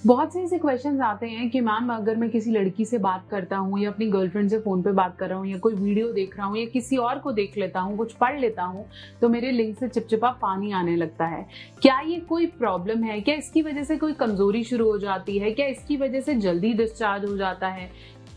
बहुत से ऐसे क्वेश्चंस आते हैं कि मैम अगर मैं किसी लड़की से बात करता हूँ या अपनी गर्लफ्रेंड से फोन पे बात कर रहा हूँ या कोई वीडियो देख रहा हूँ या किसी और को देख लेता हूँ, कुछ पढ़ लेता हूँ, तो मेरे लिंक से चिपचिपा पानी आने लगता है। क्या ये कोई प्रॉब्लम है? क्या इसकी वजह से कोई कमजोरी शुरू हो जाती है? क्या इसकी वजह से जल्दी डिस्चार्ज हो जाता है?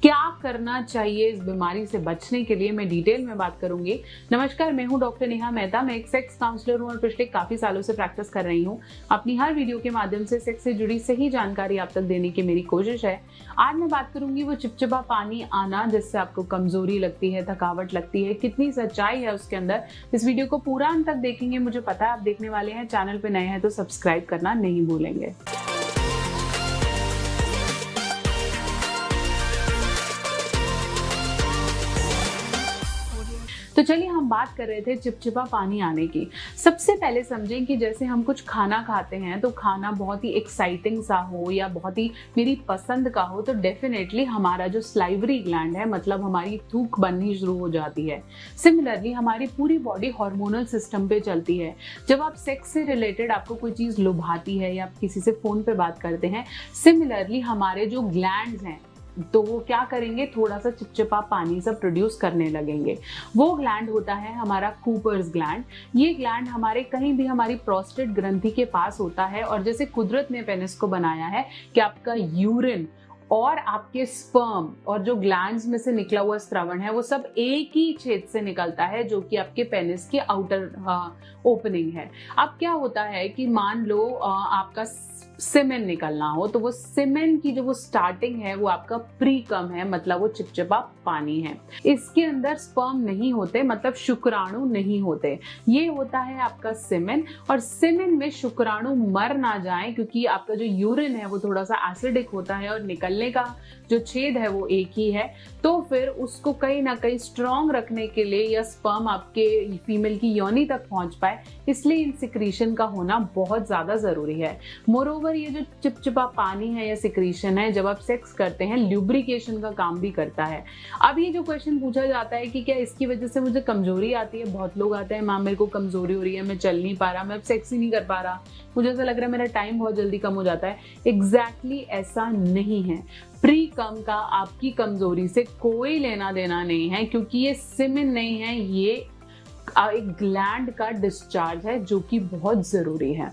क्या करना चाहिए इस बीमारी से बचने के लिए, मैं डिटेल में बात करूंगी। नमस्कार, मैं हूं डॉक्टर नेहा मेहता। मैं एक सेक्स काउंसलर हूं और पिछले काफी सालों से प्रैक्टिस कर रही हूं। अपनी हर वीडियो के माध्यम से सेक्स से जुड़ी सही जानकारी आप तक देने की मेरी कोशिश है। आज मैं बात करूंगी वो चिपचिपा पानी आना जिससे आपको कमजोरी लगती है, थकावट लगती है, कितनी सच्चाई है उसके अंदर। इस वीडियो को पूरा अंत तक देखेंगे, मुझे पता है आप देखने वाले हैं। चैनल पे नए हैं तो सब्सक्राइब करना नहीं भूलेंगे। तो चलिए हम बात कर रहे थे चिपचिपा पानी आने की। सबसे पहले समझें कि जैसे हम कुछ खाना खाते हैं तो खाना बहुत ही एक्साइटिंग सा हो या बहुत ही मेरी पसंद का हो तो डेफिनेटली हमारा जो स्लाइवरी ग्लैंड है, मतलब हमारी थूक बननी शुरू हो जाती है। सिमिलरली हमारी पूरी बॉडी हार्मोनल सिस्टम पे चलती है। जब आप सेक्स से रिलेटेड आपको कोई चीज लुभाती है या आप किसी से फोन पे बात करते हैं, सिमिलरली हमारे जो ग्लैंड्स हैं तो वो क्या करेंगे, थोड़ा सा चिपचिपा पानी सा प्रोड्यूस करने लगेंगे। वो ग्लैंड होता है हमारा कूपर्स ग्लैंड। ये ग्लैंड हमारे कहीं भी हमारी प्रोस्टेट ग्रंथि के पास होता है और जैसे कुदरत ने पेनिस को बनाया है कि आपका यूरिन और आपके स्पर्म और जो ग्लैंड्स में से निकला हुआ स्रावन है वो सब एक ही छेद से निकलता है, जो कि आपके पेनिस की आउटर ओपनिंग है। अब क्या होता है कि मान लो आपका सीमेन निकलना हो तो वो सीमेन की जो वो स्टार्टिंग है वो आपका प्रीकम है, मतलब वो चिपचिपा पानी है। इसके अंदर स्पर्म नहीं होते, मतलब शुक्राणु नहीं होते। ये होता है आपका सीमेन, और सीमेन में शुक्राणु मर ना जाए क्योंकि आपका जो यूरिन है वो थोड़ा सा एसिडिक होता है और निकलने का जो छेद है वो एक ही है। तो फिर उसको कहीं ना कहीं स्ट्रॉन्ग रखने के लिए या स्पर्म आपके फीमेल की योनि तक पहुंच पाए, इसलिए इन सिक्रीशन का होना बहुत ज्यादा जरूरी है। मोरोवर ये जो चिपचिपा पानी है या सिक्रीशन है, जब आप सेक्स करते हैं ल्यूब्रिकेशन का काम भी करता है। अब ये जो क्वेश्चन पूछा जाता है कि क्या इसकी वजह से मुझे कमजोरी आती है, बहुत लोग आते हैं मैम मेरे को कमजोरी हो रही है, मैं चल नहीं पा रहा, मैं अब सेक्स ही नहीं कर पा रहा, मुझे ऐसा लग रहा है मेरा टाइम बहुत जल्दी कम हो जाता है। एग्जैक्टली ऐसा नहीं है। प्री कम का आपकी कमजोरी से कोई लेना देना नहीं है, क्योंकि ये सीमेन नहीं है, ये एक ग्लैंड का डिस्चार्ज है जो कि बहुत जरूरी है।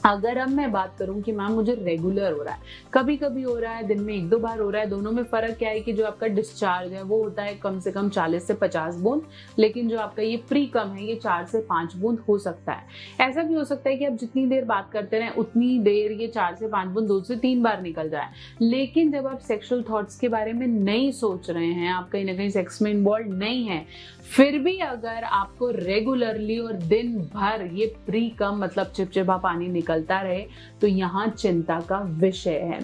अगर अब मैं बात करूं कि मैम मुझे रेगुलर हो रहा है, कभी कभी हो रहा है, दिन में 1-2 बार हो रहा है, दोनों में फर्क क्या है कि जो आपका डिस्चार्ज है वो होता है कम से कम 40 से 50 बूंद, लेकिन जो आपका ये प्री कम है ये 4 से 5 बूंद हो सकता है। ऐसा भी हो सकता है कि आप जितनी देर बात करते रहें उतनी देर ये 4 से 5 बूंद 2 से 3 बार निकल जाए। लेकिन जब आप सेक्सुअल थॉट्स के बारे में नहीं सोच रहे हैं, आप कहीं ना कहीं सेक्स में इन्वॉल्व नहीं है, फिर भी अगर आपको रेगुलरली और दिन भर ये प्री कम मतलब चिपचिपा पानी निकलता रहे तो यहाँ चिंता का विषय है।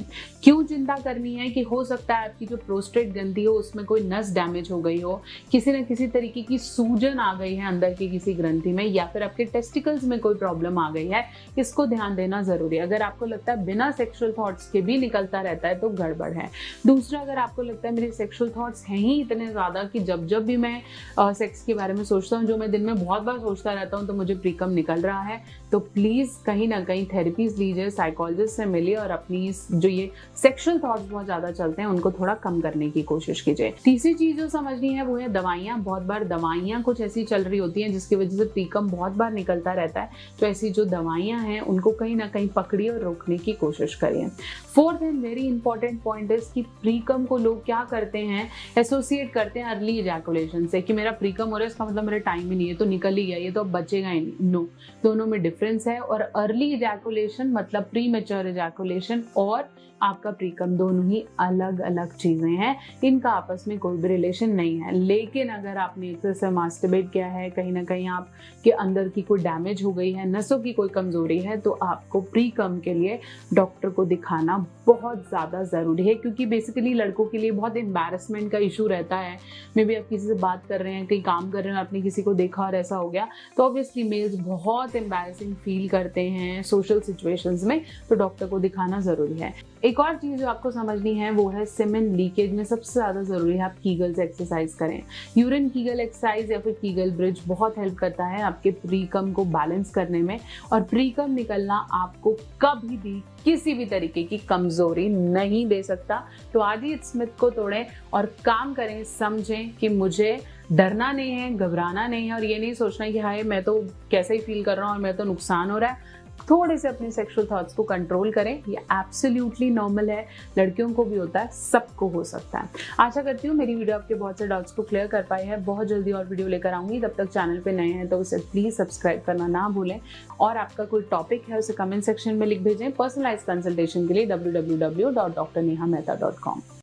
क्यों चिंता करनी है कि हो सकता है आपकी जो प्रोस्टेट ग्रंथि हो उसमें कोई नस डैमेज हो गई हो, किसी न किसी तरीके की सूजन आ गई है अंदर की किसी ग्रंथि में, या फिर आपके टेस्टिकल्स में कोई प्रॉब्लम आ गई है। इसको ध्यान देना जरूरी है। अगर आपको लगता है बिना सेक्सुअल थॉट्स के भी निकलता रहता है तो गड़बड़ है। दूसरा, अगर आपको लगता है मेरे सेक्सुअल थॉट्स हैं ही इतने ज्यादा कि जब जब भी मैं सेक्स के बारे में सोचता हूँ, जो मैं दिन में बहुत बार सोचता रहता हूँ, तो मुझे प्रीकम निकल रहा है, तो प्लीज कहीं ना कहीं थेरेपीज लीजिए, साइकोलॉजिस्ट से मिलिए और अपनी जो ये सेक्सुअल थॉट्स बहुत ज्यादा चलते हैं उनको थोड़ा कम करने की कोशिश कीजिए। तीसरी चीज जो समझनी है वो है दवाइयाँ। बहुत बार दवाइयाँ कुछ ऐसी चल रही होती हैं जिसकी वजह से प्रीकम बहुत बार निकलता रहता है, तो ऐसी जो दवाइयाँ हैं उनको कहीं ना कहीं पकड़िए और रोकने की कोशिश करिए। Fourth and very important point है कि प्रीकम को लोग क्या करते हैं, एसोसिएट करते हैं अर्ली इजैकुलेशन से, कि मेरा प्रीकम हो रहा है इसका मतलब मेरा टाइम ही नहीं है, तो निकल ही गया, ये तो अब बचेगा ही नहीं। नो, दोनों में डिफरेंस है। और अर्ली इजैकुलेशन मतलब प्री मैच्योर इजैकुलेशन और आपका प्रीकम दोनों ही अलग अलग चीजें हैं, इनका आपस में कोई भी रिलेशन नहीं है। लेकिन अगर आपने एक्सेस से मास्टरबेट किया है, कहीं ना कहीं आपके अंदर की कोई डैमेज हो गई है, नसों की कोई कमजोरी है, तो आपको प्रीकम के लिए डॉक्टर को दिखाना बहुत ज्यादा जरूरी है, क्योंकि बेसिकली लड़कों के लिए बहुत एम्बैरेसमेंट का इशू रहता है। मे बी आप किसी से बात कर रहे हैं, कहीं काम कर रहे हैं, आपने किसी को देखा और ऐसा हो गया, तो ऑब्वियसली मेल्स बहुत एम्बैरेसिंग फील करते हैं, सोशल सिचुएशंस में, तो डॉक्टर को दिखाना ज़रूरी है। एक और चीज़ जो आपको समझनी है वो है सीमेन लीकेज में सबसे ज़्यादा ज़रूरी है आप कीगल्स एक्सरसाइज करें। यूरिन कीगल एक्सरसाइज या फिर कीगल ब्रिज बहुत हेल्प करता है आपके प्रीकम को बैलेंस करने में, और प्रीकम निकलना आपको कभी भी किसी भी तरीके की कमजोरी नहीं दे सकता। तो आज ही इस मिथ को तोड़ें और काम करें, समझें कि मुझे डरना नहीं है, घबराना नहीं है, और ये नहीं सोचना कि हाय मैं तो कैसे ही फील कर रहा हूँ और मैं तो नुकसान हो रहा है। थोड़े से अपने सेक्सुअल थॉट्स को कंट्रोल करें, ये एब्सोल्युटली नॉर्मल है, लड़कियों को भी होता है, सबको हो सकता है। आशा करती हूँ मेरी वीडियो आपके बहुत से डाउट्स को क्लियर कर पाई है। बहुत जल्दी और वीडियो लेकर आऊंगी, तब तक चैनल पे नए हैं तो उसे प्लीज सब्सक्राइब करना ना भूलें, और आपका कोई टॉपिक है उसे कमेंट सेक्शन में लिख भेजें। पर्सनलाइज कंसल्टेशन के लिए www.drnehamehta.com।